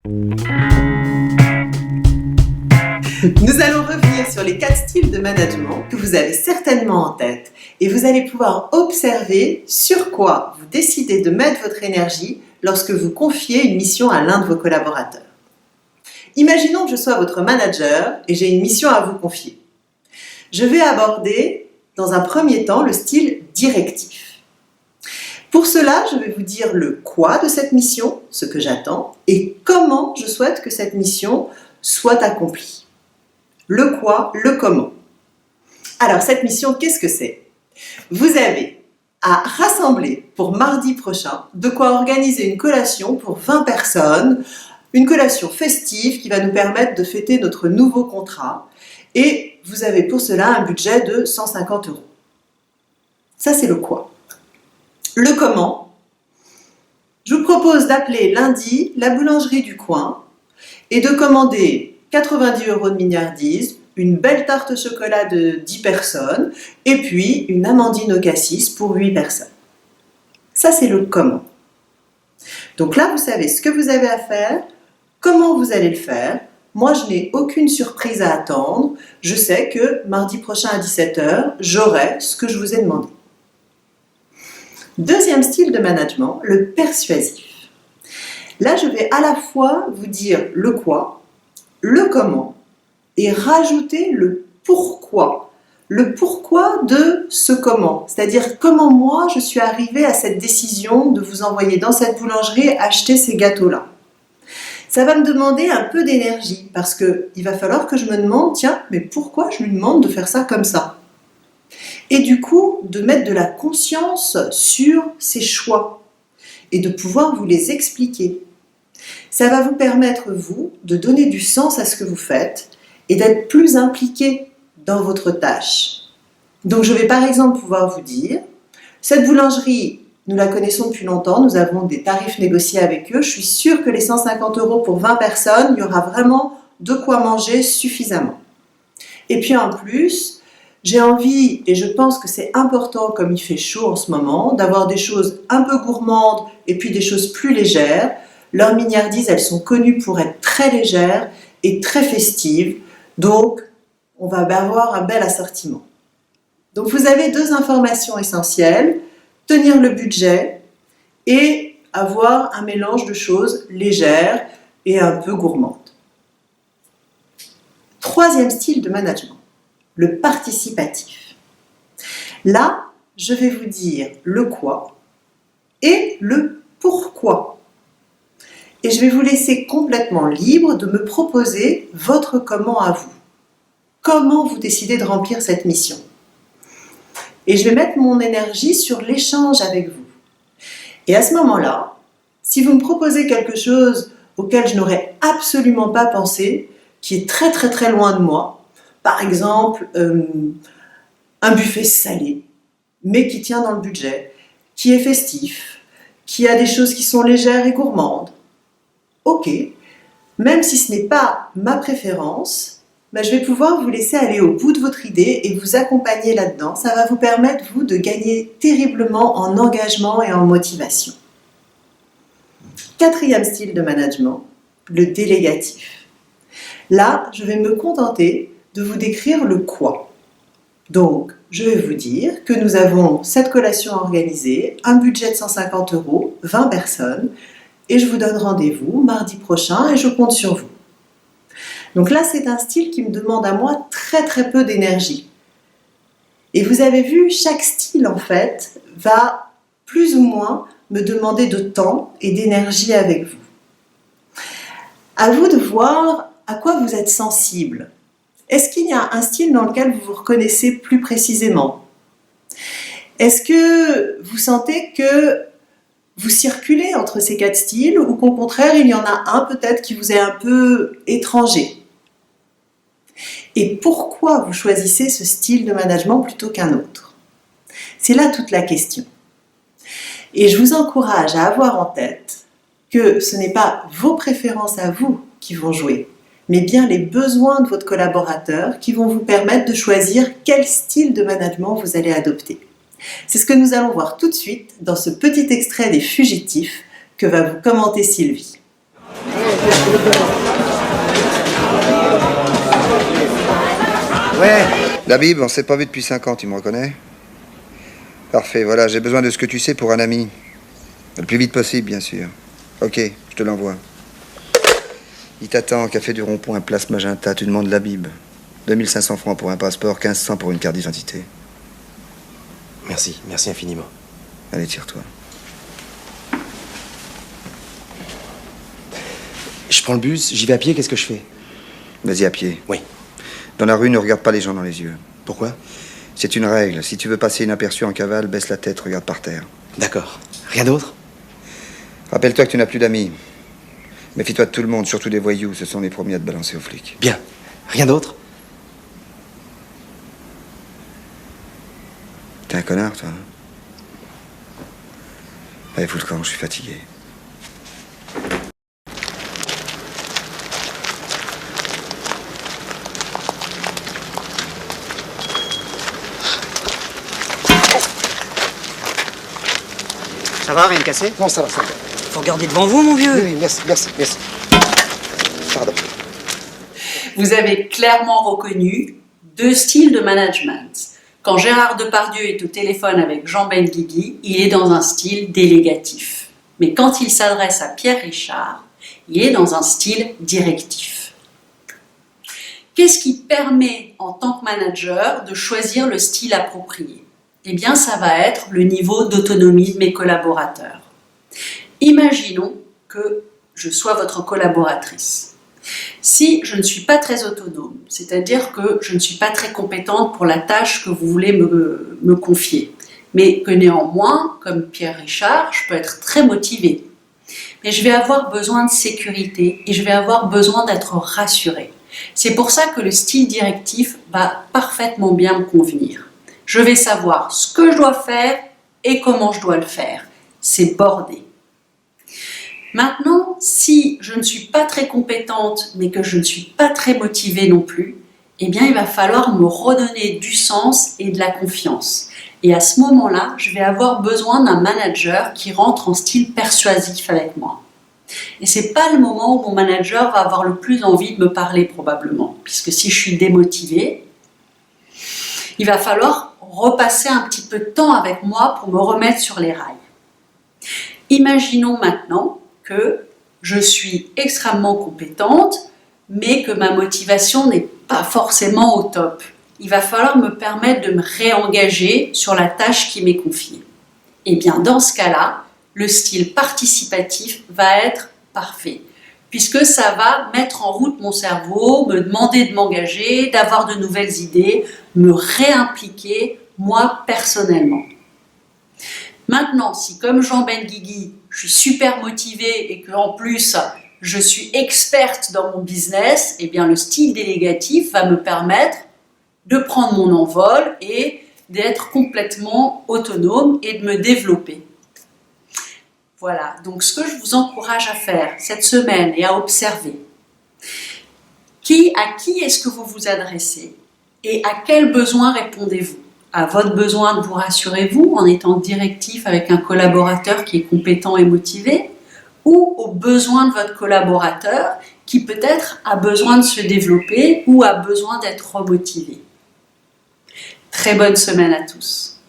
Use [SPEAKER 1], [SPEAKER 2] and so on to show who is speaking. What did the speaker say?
[SPEAKER 1] Nous allons revenir sur les 4 styles de management que vous avez certainement en tête et vous allez pouvoir observer sur quoi vous décidez de mettre votre énergie lorsque vous confiez une mission à l'un de vos collaborateurs. Imaginons que je sois votre manager et j'ai une mission à vous confier. Je vais aborder dans un premier temps le style directif. Pour cela, je vais vous dire le quoi de cette mission, ce que j'attends, et comment je souhaite que cette mission soit accomplie. Le quoi, le comment. Alors, cette mission, qu'est-ce que c'est ? Vous avez à rassembler pour mardi prochain de quoi organiser une collation pour 20 personnes, une collation festive qui va nous permettre de fêter notre nouveau contrat. Et vous avez pour cela un budget de 150 €. Ça, c'est le quoi. Le comment, je vous propose d'appeler lundi la boulangerie du coin et de commander 90 € de mignardise, une belle tarte au chocolat de 10 personnes et puis une amandine au cassis pour 8 personnes. Ça, c'est le comment. Donc là, vous savez ce que vous avez à faire, comment vous allez le faire. Moi, je n'ai aucune surprise à attendre. Je sais que mardi prochain à 17 h, j'aurai ce que je vous ai demandé. Deuxième style de management, le persuasif. Là, je vais à la fois vous dire le quoi, le comment et rajouter le pourquoi. Le pourquoi de ce comment, c'est-à-dire comment moi je suis arrivée à cette décision de vous envoyer dans cette boulangerie acheter ces gâteaux-là. Ça va me demander un peu d'énergie parce qu'il va falloir que je me demande, tiens, mais pourquoi je lui demande de faire ça comme ça ? Et du coup, de mettre de la conscience sur ses choix et de pouvoir vous les expliquer. Ça va vous permettre, vous, de donner du sens à ce que vous faites et d'être plus impliqué dans votre tâche. Donc, je vais par exemple pouvoir vous dire, cette boulangerie, nous la connaissons depuis longtemps, nous avons des tarifs négociés avec eux, je suis sûre que les 150 € pour 20 personnes, il y aura vraiment de quoi manger suffisamment. Et puis en plus, j'ai envie, et je pense que c'est important comme il fait chaud en ce moment, d'avoir des choses un peu gourmandes et puis des choses plus légères. Leurs mignardises, elles sont connues pour être très légères et très festives, donc on va avoir un bel assortiment. Donc vous avez 2 informations essentielles, tenir le budget et avoir un mélange de choses légères et un peu gourmandes. Troisième style de management, le participatif. Là, je vais vous dire le quoi et le pourquoi. Et je vais vous laisser complètement libre de me proposer votre comment à vous. Comment vous décidez de remplir cette mission. Et je vais mettre mon énergie sur l'échange avec vous. Et à ce moment-là, si vous me proposez quelque chose auquel je n'aurais absolument pas pensé, qui est très très très loin de moi, par exemple un buffet salé, mais qui tient dans le budget, qui est festif, qui a des choses qui sont légères et gourmandes, ok, même si ce n'est pas ma préférence, je vais pouvoir vous laisser aller au bout de votre idée et vous accompagner là-dedans. Ça va vous permettre, vous, de gagner terriblement en engagement et en motivation. Quatrième style de management, le délégatif. Là, je vais me contenter de vous décrire le quoi. Donc, je vais vous dire que nous avons cette collation organisée, un budget de 150 €, 20 personnes, et je vous donne rendez-vous mardi prochain et je compte sur vous. Donc là, c'est un style qui me demande à moi très très peu d'énergie. Et vous avez vu, chaque style en fait va plus ou moins me demander de temps et d'énergie avec vous. À vous de voir à quoi vous êtes sensible. Est-ce qu'il y a un style dans lequel vous vous reconnaissez plus précisément ? Est-ce que vous sentez que vous circulez entre ces 4 styles ou qu'au contraire, il y en a un peut-être qui vous est un peu étranger ? Et pourquoi vous choisissez ce style de management plutôt qu'un autre ? C'est là toute la question. Et je vous encourage à avoir en tête que ce n'est pas vos préférences à vous qui vont jouer, mais bien les besoins de votre collaborateur qui vont vous permettre de choisir quel style de management vous allez adopter. C'est ce que nous allons voir tout de suite dans ce petit extrait des Fugitifs que va vous commenter Sylvie.
[SPEAKER 2] Ouais. Labib, on s'est pas vu depuis 5 ans, tu me reconnais? Parfait, voilà, j'ai besoin de ce que tu sais pour un ami. Le plus vite possible, bien sûr. Ok, je te l'envoie. Il t'attend, café du Rond-Point, place Magenta, tu demandes Labib. 2500 francs pour un passeport, 1500 pour une carte d'identité.
[SPEAKER 3] Merci, merci infiniment.
[SPEAKER 2] Allez, tire-toi.
[SPEAKER 3] Je prends le bus, j'y vais à pied, qu'est-ce que je fais?
[SPEAKER 2] Vas-y à pied.
[SPEAKER 3] Oui.
[SPEAKER 2] Dans la rue, ne regarde pas les gens dans les yeux.
[SPEAKER 3] Pourquoi?
[SPEAKER 2] C'est une règle. Si tu veux passer inaperçu en cavale, baisse la tête, regarde par terre.
[SPEAKER 3] D'accord. Rien d'autre?
[SPEAKER 2] Rappelle-toi que tu n'as plus d'amis. Méfie-toi de tout le monde, surtout des voyous. Ce sont les premiers à te balancer aux flics.
[SPEAKER 3] Bien. Rien d'autre?
[SPEAKER 2] T'es un connard, toi. Allez, fous le camp, je suis fatigué.
[SPEAKER 4] Ça va, rien de cassé?
[SPEAKER 3] Non, ça va, ça va.
[SPEAKER 4] Faut regarder devant vous, mon vieux.
[SPEAKER 3] Oui, oui, merci, merci, merci. Pardon.
[SPEAKER 5] Vous avez clairement reconnu 2 styles de management. Quand Gérard Depardieu est au téléphone avec Jean Benguigui, il est dans un style délégatif. Mais quand il s'adresse à Pierre Richard, il est dans un style directif. Qu'est-ce qui permet, en tant que manager, de choisir le style approprié? Eh bien, ça va être le niveau d'autonomie de mes collaborateurs. Imaginons que je sois votre collaboratrice. Si je ne suis pas très autonome, c'est-à-dire que je ne suis pas très compétente pour la tâche que vous voulez me confier, mais que néanmoins, comme Pierre Richard, je peux être très motivée. Mais je vais avoir besoin de sécurité et je vais avoir besoin d'être rassurée. C'est pour ça que le style directif va parfaitement bien me convenir. Je vais savoir ce que je dois faire et comment je dois le faire. C'est bordé. Maintenant, si je ne suis pas très compétente, mais que je ne suis pas très motivée non plus, eh bien, il va falloir me redonner du sens et de la confiance. Et à ce moment-là, je vais avoir besoin d'un manager qui rentre en style persuasif avec moi. Et c'est pas le moment où mon manager va avoir le plus envie de me parler probablement, puisque si je suis démotivée, il va falloir repasser un petit peu de temps avec moi pour me remettre sur les rails. Imaginons maintenant que je suis extrêmement compétente, mais que ma motivation n'est pas forcément au top. Il va falloir me permettre de me réengager sur la tâche qui m'est confiée. Et bien dans ce cas-là, le style participatif va être parfait, puisque ça va mettre en route mon cerveau, me demander de m'engager, d'avoir de nouvelles idées, me réimpliquer, moi personnellement. Maintenant, si comme Jean Benguigui, je suis super motivée et qu'en plus je suis experte dans mon business, eh bien le style délégatif va me permettre de prendre mon envol et d'être complètement autonome et de me développer. Voilà, donc ce que je vous encourage à faire cette semaine et à observer, à qui est-ce que vous vous adressez et à quels besoins répondez-vous? À votre besoin de vous rassurer vous en étant directif avec un collaborateur qui est compétent et motivé, ou aux besoins de votre collaborateur qui peut-être a besoin de se développer ou a besoin d'être remotivé. Très bonne semaine à tous.